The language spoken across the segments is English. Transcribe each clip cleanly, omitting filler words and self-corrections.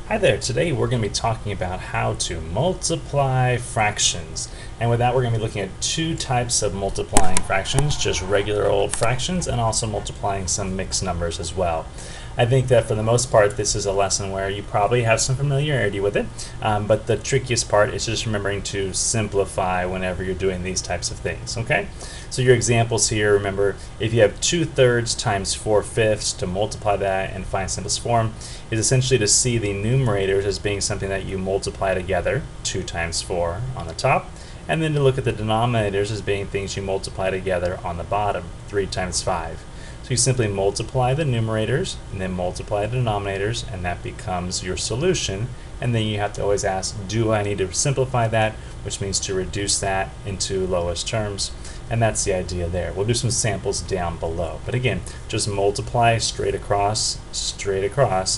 Hi there, today we're going to be talking about how to multiply fractions. And with that we're going to be looking at two types of multiplying fractions, just regular old fractions and also multiplying some mixed numbers as well. I think that for the most part this is a lesson where you probably have some familiarity with it, but the trickiest part is just remembering to simplify whenever you're doing these types of things, okay? So your examples here, remember, if you have 2/3 times 4/5 to multiply that and find simplest form, is essentially to see the numerators as being something that you multiply together, 2 times 4 on the top, and then to look at the denominators as being things you multiply together on the bottom, 3 times 5. So you simply multiply the numerators and then multiply the denominators, and that becomes your solution. And then you have to always ask, do I need to simplify that, which means to reduce that into lowest terms. And that's the idea there. We'll do some samples down below. But again, just multiply straight across,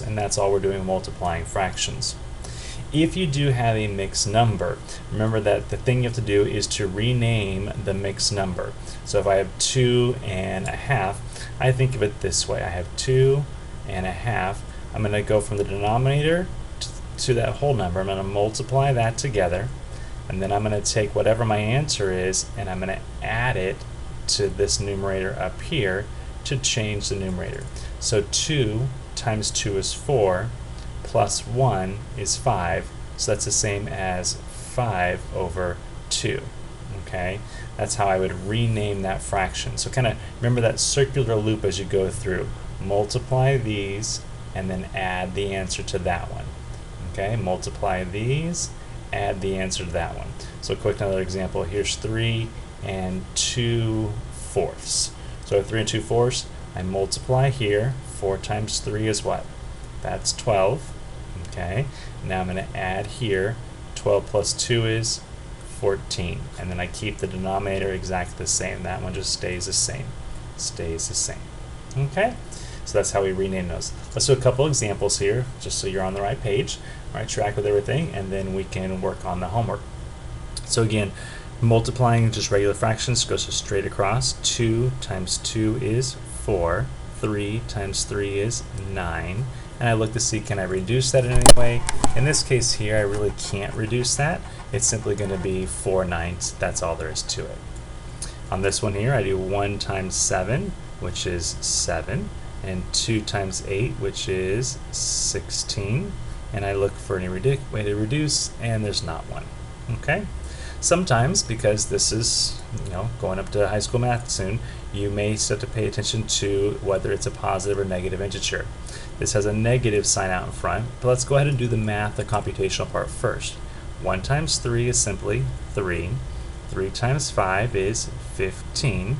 and that's all we're doing, multiplying fractions. If you do have a mixed number, remember that the thing you have to do is to rename the mixed number. So if I have 2.5, I think of it this way. I have 2.5. I'm going to go from the denominator to that whole number. I'm going to multiply that together, and then I'm going to take whatever my answer is and I'm going to add it to this numerator up here to change the numerator. So 2 times 2 is 4, plus 1 is 5, so that's the same as 5 over 2. Okay, that's how I would rename that fraction. So kind of remember that circular loop as you go through. Multiply these and then add the answer to that one. Okay, multiply these, add the answer to that one. So quick another example. Here's 3 2/4. So 3 2/4, I multiply here. 4 times 3 is what? That's 12. Okay, now I'm going to add here. 12 plus 2 is 14, and then I keep the denominator exactly the same. That one just stays the same. Okay, so that's how we rename those. Let's do a couple examples here, just so you're on the right page, right track with everything, and then we can work on the homework. So again, multiplying just regular fractions goes straight across. 2 times 2 is 4. 3 times 3 is 9. And I look to see, can I reduce that in any way? In this case here, I really can't reduce that. It's simply going to be 4/9. That's all there is to it. On this one here, I do 1 times 7, which is 7, and 2 times 8, which is 16. And I look for any way to reduce, and there's not one. Okay? Sometimes, because this is, going up to high school math soon, you may start to pay attention to whether it's a positive or negative integer. This has a negative sign out in front, but let's go ahead and do the math, the computational part first. 1 times 3 is simply 3. 3 times 5 is 15,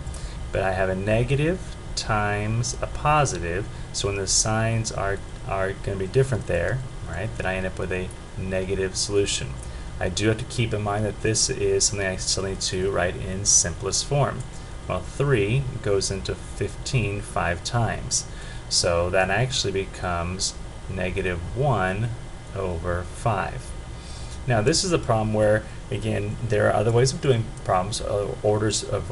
but I have a negative times a positive, so when the signs are going to be different there, right, then I end up with a negative solution. I do have to keep in mind that this is something I still need to write in simplest form. Well, 3 goes into 15 5 times. So that actually becomes -1 over 5. Now this is a problem where, again, there are other ways of doing problems, other orders of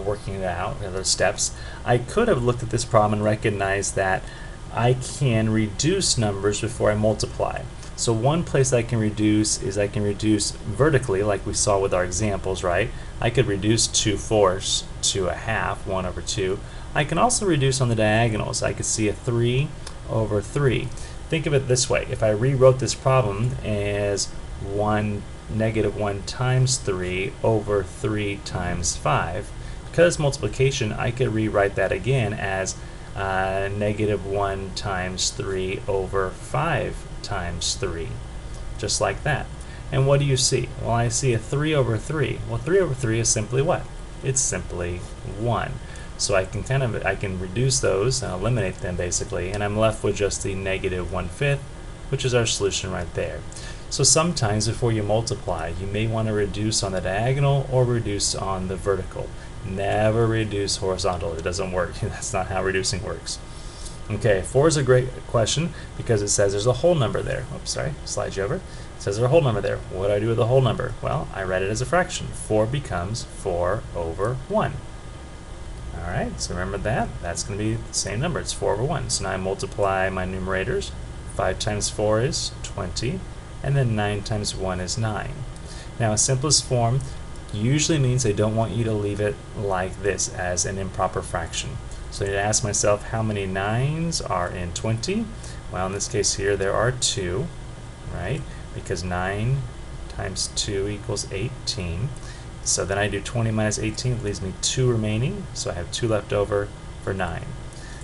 working it out, other steps. I could have looked at this problem and recognized that I can reduce numbers before I multiply. So one place I can reduce is I can reduce vertically, like we saw with our examples, right? I could reduce 2/4 to a half, 1 over 2. I can also reduce on the diagonals. I could see a 3 over 3. Think of it this way. If I rewrote this problem as -1 times 3 over 3 times 5, because multiplication, I could rewrite that again as -1 times 3 over 5 times 3, just like that. And what do you see? Well, I see a 3 over 3. Well, 3 over 3 is simply what? It's simply 1. So I can reduce those and eliminate them basically, and I'm left with just the -1/5, which is our solution right there. So sometimes before you multiply, you may want to reduce on the diagonal or reduce on the vertical. Never reduce horizontal. It doesn't work. That's not how reducing works. Okay, 4 is a great question because it says there's a whole number there. Oops, sorry, slide you over. It says there's a whole number there. What do I do with the whole number? Well, I write it as a fraction. 4 becomes 4 over 1. Alright, so remember that. That's going to be the same number. It's 4 over 1. So now I multiply my numerators. 5 times 4 is 20, and then 9 times 1 is 9. Now, simplest form usually means they don't want you to leave it like this as an improper fraction. So I need to ask myself, how many 9s are in 20? Well, in this case here, there are 2, right? Because 9 times 2 equals 18. So then I do 20 minus 18, it leaves me 2 remaining, so I have 2 left over for 9.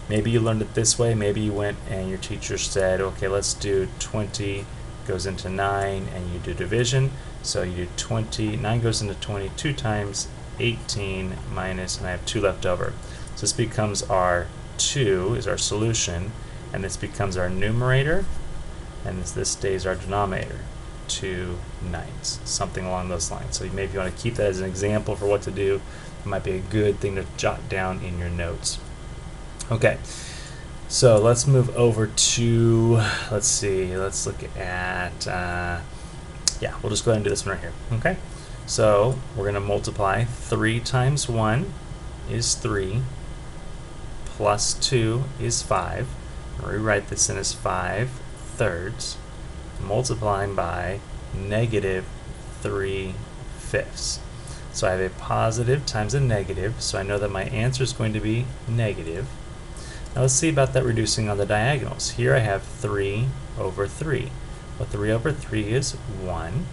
Maybe you learned it this way, maybe you went and your teacher said, okay, let's do 20 goes into 9, and you do division. So you do 20, 9 goes into 20 2 times 18 minus, and I have 2 left over. So this becomes our 2 is our solution, and this becomes our numerator, and this stays our denominator, 2 9s, something along those lines. So maybe you want to keep that as an example for what to do. It might be a good thing to jot down in your notes. Okay, so let's move over to, let's see, let's look at, yeah, we'll just go ahead and do this one right here. Okay, so we're going to multiply 3 times 1 is 3, plus 2 is 5. Rewrite this in as 5/3, multiplying by negative 3/5. So I have a positive times a negative, so I know that my answer is going to be negative. Now let's see about that reducing on the diagonals. Here I have 3 over 3. Well, 3 over 3 is 1.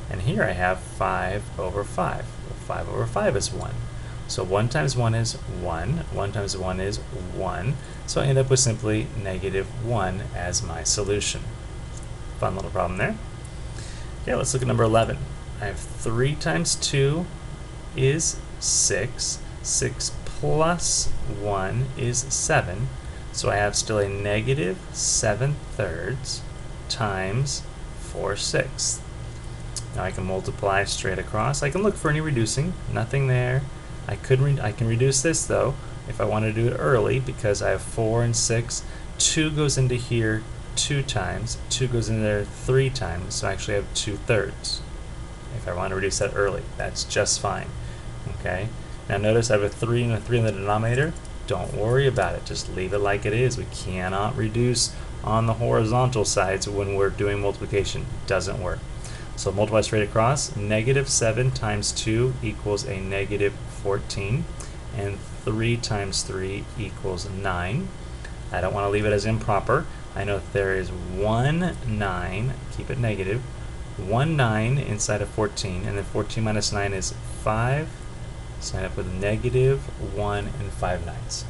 And here I have 5 over 5. Well, 5 over 5 is 1. So 1 times 1 is 1. 1 times 1 is 1. So I end up with simply negative 1 as my solution. Fun little problem there. Okay, let's look at number 11. I have 3 times 2 is 6. 6 plus 1 is 7. So I have still a negative 7/3 times 4/6. Now I can multiply straight across. I can look for any reducing. Nothing there. I can reduce this though if I want to do it early, because I have 4 and 6. 2 goes into here 2 times. 2 goes into there 3 times. So I actually have 2/3. If I want to reduce that early, that's just fine. Okay. Now notice I have a 3 and a 3 in the denominator. Don't worry about it. Just leave it like it is. We cannot reduce on the horizontal sides when we're doing multiplication. It doesn't work. So multiply straight across. Negative 7 times 2 equals a negative 14. And 3 times 3 equals 9. I don't want to leave it as improper. I know that there is 1 9, keep it negative, 1 9 inside of 14, and then 14 minus 9 is 5. So I end up with negative 1 and 5 9s.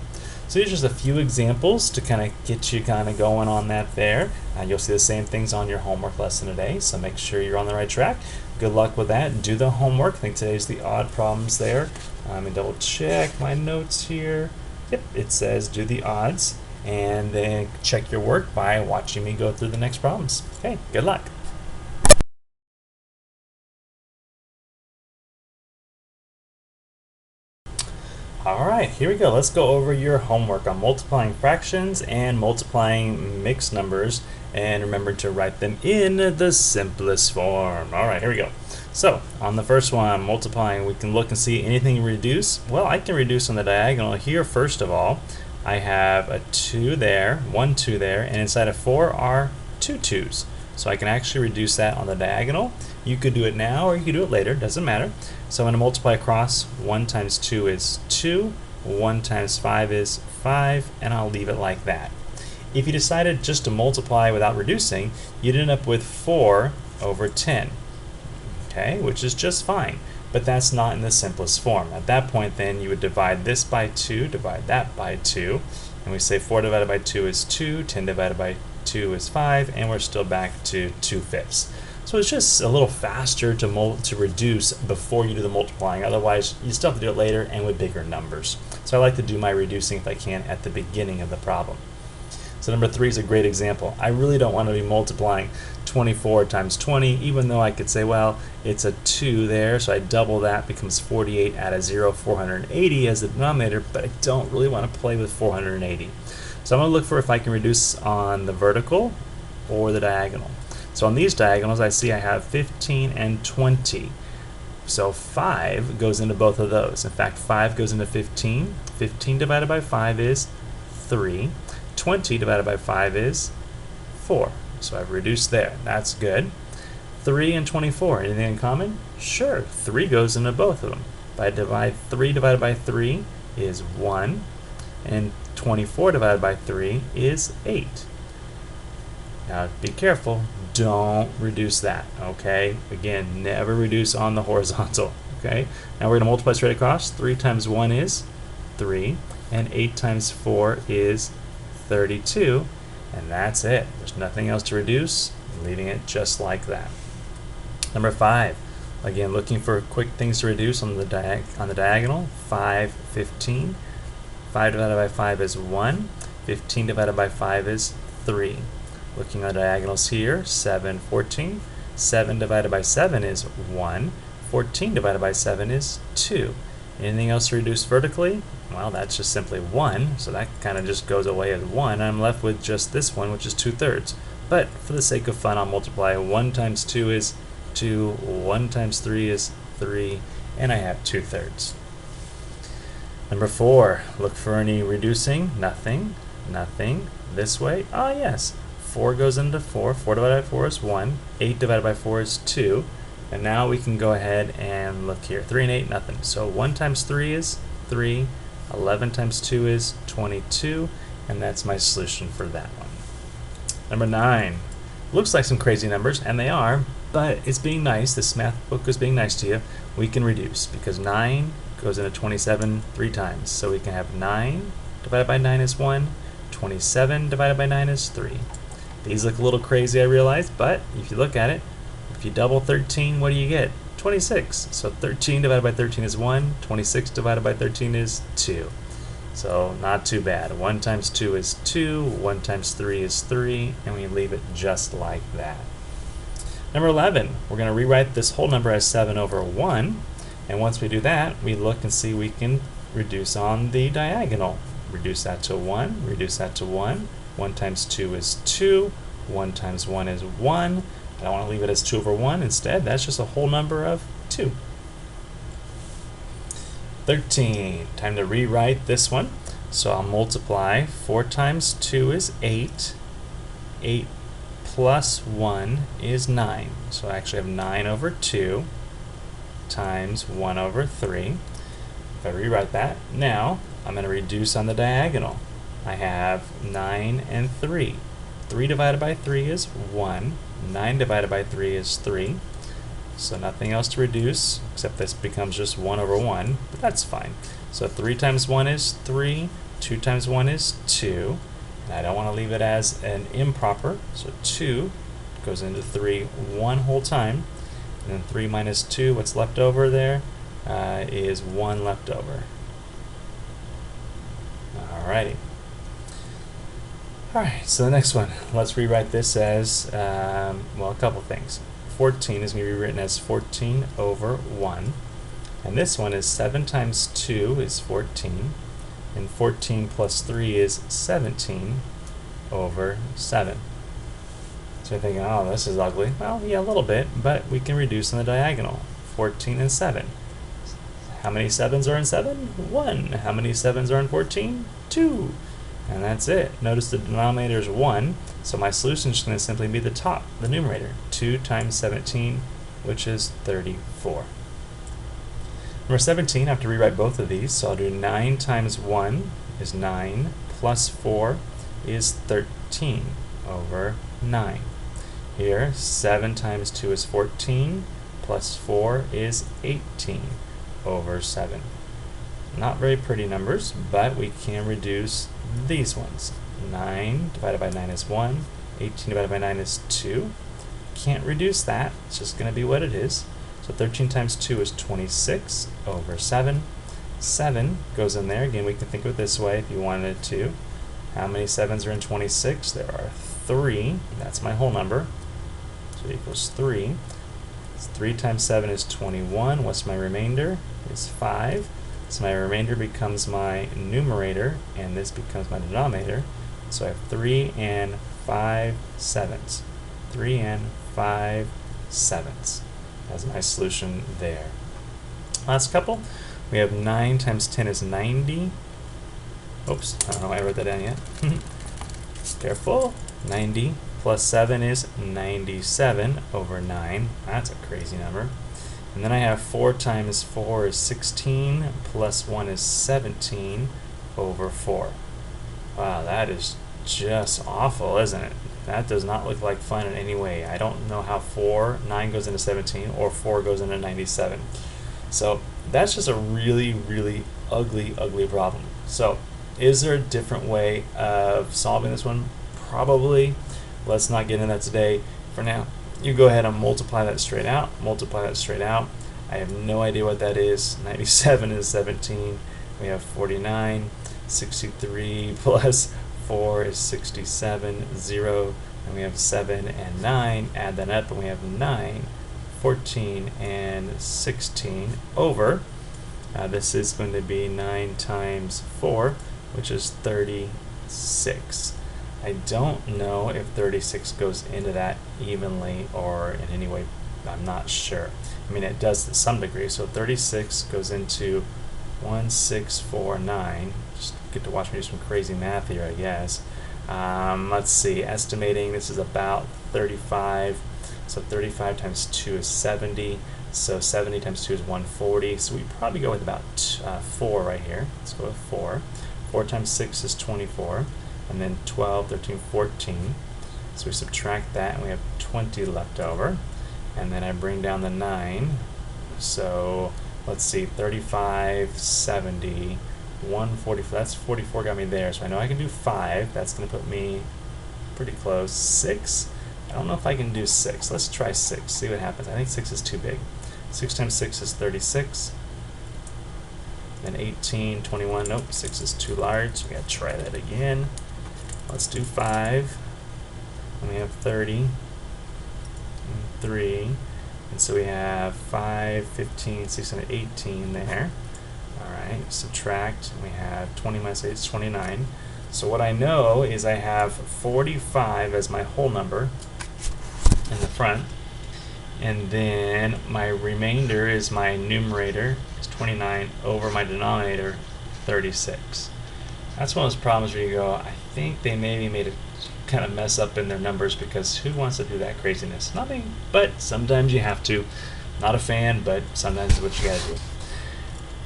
So here's just a few examples to kind of get you kind of going on that there. You'll see the same things on your homework lesson today, so make sure you're on the right track. Good luck with that. Do the homework. I think today's the odd problems there. And double check my notes here. Yep, it says do the odds, and then check your work by watching me go through the next problems. Okay, good luck. Alright, here we go. Let's go over your homework on multiplying fractions and multiplying mixed numbers, and remember to write them in the simplest form. Alright, here we go. So, on the first one, multiplying, we can look and see anything reduce. Well, I can reduce on the diagonal here first of all. I have a 2 there, 1 2 there, and inside of 4 are 2 2s. So I can actually reduce that on the diagonal. You could do it now or you could do it later, doesn't matter. So I'm going to multiply across. 1 times 2 is 2, 1 times 5 is 5, and I'll leave it like that. If you decided just to multiply without reducing, you'd end up with 4 over 10, okay, which is just fine. But that's not in the simplest form. At that point then you would divide this by 2, divide that by 2, and we say 4 divided by 2 is 2, 10 divided by 2 is 5, and we're still back to 2/5. So it's just a little faster to reduce before you do the multiplying. Otherwise, you still have to do it later and with bigger numbers. So I like to do my reducing, if I can, at the beginning of the problem. So number 3 is a great example. I really don't want to be multiplying 24 times 20, even though I could say, well, it's a 2 there, so I double that, becomes 48, add a 0, 480 as the denominator, but I don't really want to play with 480. So I'm going to look for if I can reduce on the vertical or the diagonal. So on these diagonals, I see I have 15 and 20. So 5 goes into both of those. In fact, 5 goes into 15. 15 divided by 5 is 3. 20 divided by 5 is 4. So I've reduced there. That's good. 3 and 24, anything in common? Sure, 3 goes into both of them. If I divide 3 divided by 3 is 1, and 24 divided by 3 is 8. Now be careful, don't reduce that, okay? Again, never reduce on the horizontal, okay? Now we're going to multiply straight across. 3 times 1 is 3, and 8 times 4 is 32, and that's it. There's nothing else to reduce, leaving it just like that. Number 5, again, looking for quick things to reduce on the diagonal. 5, 15. 5 divided by 5 is 1. 15 divided by 5 is 3. Looking at diagonals here, 7, 14. 7 divided by 7 is 1. 14 divided by 7 is 2. Anything else to reduce vertically? Well, that's just simply 1, so that kind of just goes away as 1. I'm left with just this one, which is 2/3. But for the sake of fun, I'll multiply. 1 times 2 is 2, 1 times 3 is 3, and I have 2/3. Number 4, look for any reducing. Nothing, nothing. This way, ah yes, 4 goes into 4. 4 divided by 4 is 1. 8 divided by 4 is 2. And now we can go ahead and look here. 3 and 8, nothing. So 1 times 3 is 3. 11 times 2 is 22. And that's my solution for that one. Number 9. Looks like some crazy numbers, and they are, but it's being nice. This math book is being nice to you. We can reduce, because 9 goes into 27 3 times. So we can have 9 divided by 9 is 1. 27 divided by 9 is 3. These look a little crazy, I realize, but if you look at it, if you double 13, what do you get? 26. So 13 divided by 13 is 1. 26 divided by 13 is 2. So not too bad. 1 times 2 is 2. 1 times 3 is 3. And we leave it just like that. Number 11, we're going to rewrite this whole number as 7 over 1. And once we do that, we look and see we can reduce on the diagonal. Reduce that to 1. Reduce that to 1. 1 times 2 is 2. 1 times 1 is 1. I don't want to leave it as 2 over 1. Instead, that's just a whole number of 2. 13. Time to rewrite this one. So I'll multiply. 4 times 2 is 8. 8 plus 1 is 9. So I actually have 9 over 2 times 1 over 3. If I rewrite that, now I'm going to reduce on the diagonal. I have 9 and 3. 3 divided by 3 is 1. 9 divided by 3 is 3. So nothing else to reduce, except this becomes just 1 over 1, but that's fine. So 3 times 1 is 3, 2 times 1 is 2, and I don't want to leave it as an improper, so 2 goes into 3 one whole time, and then 3 minus 2, what's left over there, is 1 left over. Alrighty. Alright, so the next one, let's rewrite this as, well, a couple things. 14 is going to be rewritten as 14 over 1. And this one is 7 times 2 is 14. And 14 plus 3 is 17 over 7. So you're thinking, oh, this is ugly. Well, yeah, a little bit, but we can reduce on the diagonal. 14 and 7. How many 7s are in 7? 1. How many 7s are in 14? 2. And that's it. Notice the denominator is 1, so my solution is just going to simply be the top, the numerator. 2 times 17, which is 34. Number 17, I have to rewrite both of these, so I'll do 9 times 1 is 9, plus 4 is 13 over 9. Here, 7 times 2 is 14, plus 4 is 18 over 7. Not very pretty numbers, but we can reduce these ones. 9 divided by 9 is 1. 18 divided by 9 is 2. Can't reduce that. It's just going to be what it is. So 13 times 2 is 26 over 7. 7 goes in there. Again, we can think of it this way if you wanted to. How many 7s are in 26? There are 3. That's my whole number. So it equals 3. 3 times 7 is 21. What's my remainder? It's 5. So my remainder becomes my numerator, and this becomes my denominator. So I have 3 and 5 sevenths. 3 and 5 sevenths. That's my solution there. Last couple. We have 9 times 10 is 90. Oops, I don't know why I wrote that down yet. Careful. 90 plus 7 is 97 over 9. That's a crazy number. And then I have 4 times 4 is 16, plus 1 is 17 over 4. Wow, that is just awful, isn't it? That does not look like fun in any way. I don't know how 9 goes into 17, or 4 goes into 97. So that's just a really, really ugly, ugly problem. So is there a different way of solving this one? Probably. Let's not get into that today. For now, you go ahead and multiply that straight out. Multiply that straight out. I have no idea what that is. 97 is 17. We have 49. 63 plus 4 is 67. 0. And we have 7 and 9. Add that up and we have 9. 14 and 16 over. This is going to be 9 times 4, which is 36. I don't know if 36 goes into that evenly or in any way. I'm not sure. I mean, it does to some degree. So 36 goes into 1649. Just get to watch me do some crazy math here, I guess. Let's see. Estimating, this is about 35. So 35 times 2 is 70. So 70 times 2 is 140. So we probably go with about 4 right here. Let's go with 4. 4 times 6 is 24. And then 12, 13, 14. So we subtract that and we have 20 left over. And then I bring down the 9. So let's see, 35, 70, 140. That's 44 got me there. So I know I can do 5. That's going to put me pretty close. 6. I don't know if I can do 6. Let's try 6. See what happens. I think 6 is too big. 6 times 6 is 36. Then 18, 21. Nope, 6 is too large. So we got to try that again. Let's do 5. And we have 30. And 3. And so we have 5, 15, 16, 18 there. Alright, subtract. And we have 20 minus 8 is 29. So what I know is I have 45 as my whole number in the front, and then my remainder is my numerator is 29 over my denominator 36. That's one of those problems where you go, I think they maybe made a kind of mess up in their numbers, because who wants to do that craziness? Nothing, but sometimes you have to. Not a fan, but sometimes it's what you gotta do.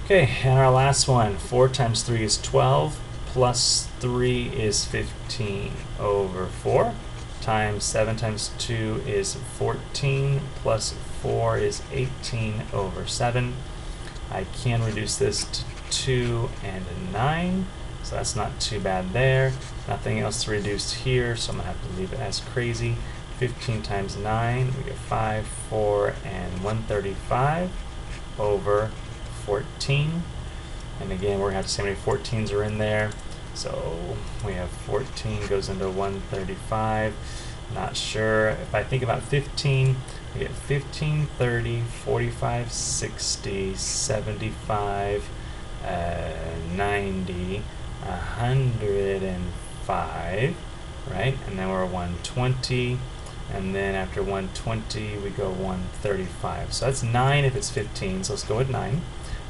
Okay, and our last one, 4 times 3 is 12, plus 3 is 15 over 4. Times 7 times 2 is 14, plus 4 is 18 over 7. I can reduce this to 2 and 9, so that's not too bad there. Nothing else reduced here, so I'm going to have to leave it as crazy. 15 times 9, we get 5, 4, and 135 over 14. And again, we're going to have to see how many 14s are in there. So we have 14 goes into 135. Not sure. If I think about 15, we get 15, 30, 45, 60, 75, 90, 105, right? And then we're 120. And then after 120, we go 135. So that's 9 if it's 15. So let's go with 9.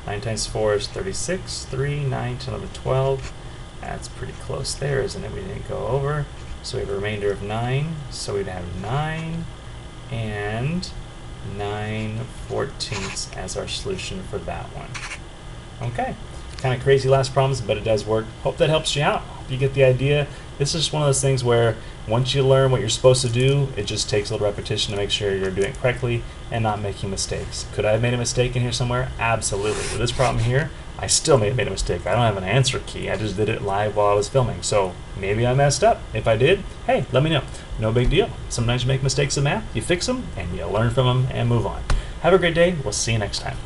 9 times 4 is 36. 3, 9, 10, 11, 12. That's pretty close there, isn't it? We didn't go over. So we have a remainder of 9. So we'd have 9 and 9/14 as our solution for that one. Okay. Kind of crazy last problems, but it does work. Hope that helps you out. Hope you get the idea. This is just one of those things where once you learn what you're supposed to do, it just takes a little repetition to make sure you're doing it correctly and not making mistakes. Could I have made a mistake in here somewhere? Absolutely. With this problem here, I still may have made a mistake. I don't have an answer key. I just did it live while I was filming. So maybe I messed up. If I did, hey, let me know. No big deal. Sometimes you make mistakes in math, you fix them, and you learn from them and move on. Have a great day. We'll see you next time.